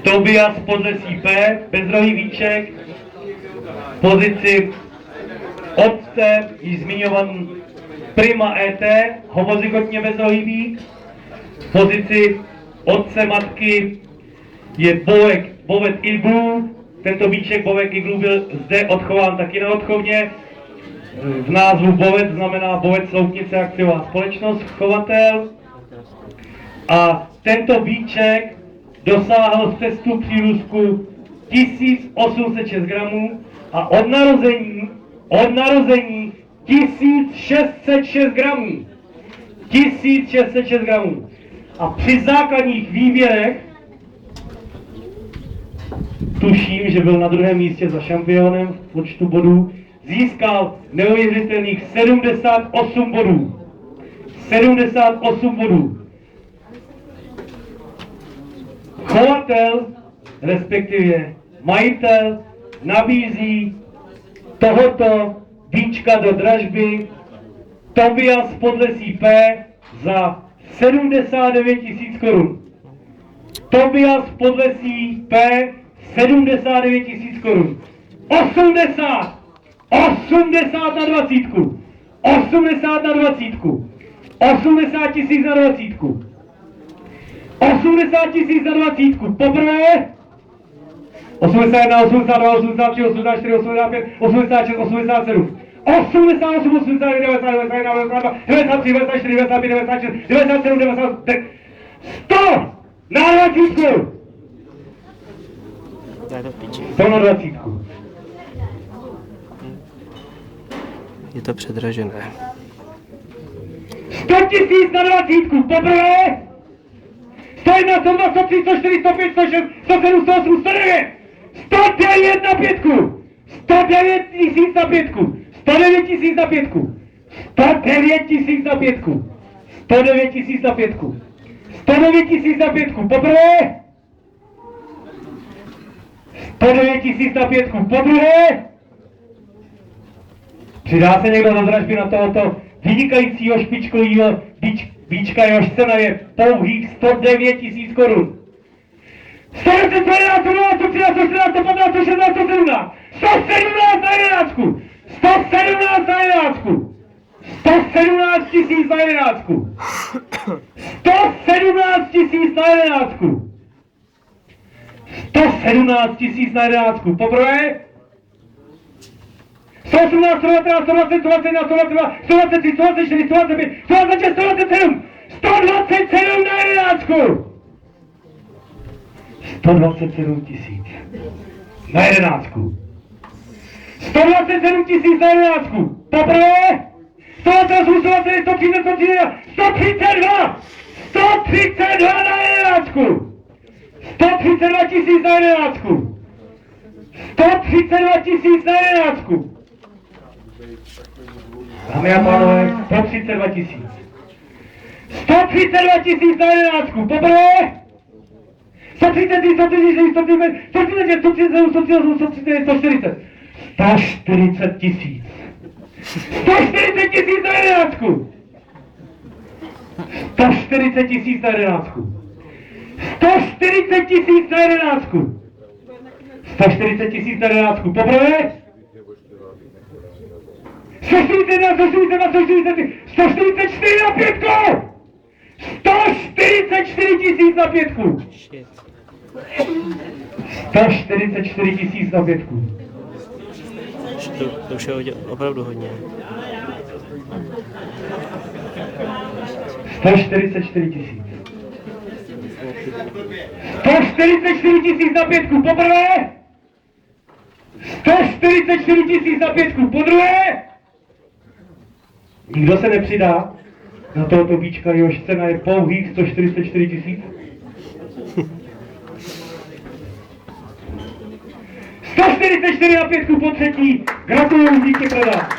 Tobias Podlesí P, bezrohý víček, v pozici otce, již zmiňovaný Prima ET, homozygotně bezrohý vík, v pozici otce matky je Bovet Iglu. Tento víček Bovet Iglu byl zde odchován taky na odchovně. V názvu Bovet znamená Bovet Sloupnice akciová společnost, chovatel. A tento víček dosáhl v testu přírůstku 1806 gramů a od narození 1606 gramů. 1606 gramů. A při základních výběrech tuším, že byl na druhém místě za šampionem v počtu bodů, získal neuvěřitelných 78 bodů. 78 bodů. Chovatel, respektive majitel, nabízí tohoto víčka do dražby Tobias Podlesí P za 79 000 korun. Tobias Podlesí P 79 000 korun. 80 na 20. 80 na 20. 80 000 na 20. 80 000 na 20. Poprvé 81, 82, 83, 84, 85, 86, 87. 88, 89, 90, 91, 92, 93, 94, 95, 96, 97, 98, 100 na 20. 100 na 20. Je to předražené. 100 000 na 20. Poprvé 101, 102, 103, 104, 105, 106, 107, 108, 109. 109 na 5. 109 000 na 5. 109 000 na 5. 109 000 na 5. 109 000 na 5. 109 000 na 5. Poprvé 109 000 na 5. Podruhé přidá se někdo na dražby na tohoto vynikajícího špičkového víčka, jehož cena je pouhých 109 000 korun. 110, 111, 113, 114, 115, 116, 117. 117 na 11. 117 na 11. 117 000 na 11. 117 000 na 11. 117 000 na 11. Poprvé 118, 119, 120, 121, 122, 123, 124, 125, 126, 127. 127 na 11. 127 000 na 11. 127 000 na 11. Poprvé 128, 129, 130, 131, 132. 132 na 11. 132 000 na 11. 132 000 na 11. Dámy a pánové, 132 000. 132 000 na 11. Poprvé 130, 130, 130, 130, 137, 138, 139, 140. 140 000. 140 000 na 11. 140 000 na 11. 140 000 na 11. 140 000 na 11. Poprvé 141, 142, 143, 144 na 5. 144 000 na 5. 144 000 na 5. To už je opravdu hodně. 144 000. 144 000 na 5. Poprvé 144 000 na 5. Podruhé nikdo se nepřidá na tohoto víčka, jehož cena je pouhých 144 000. 144 na 5 po třetí. Gratuluju, díky, prodá.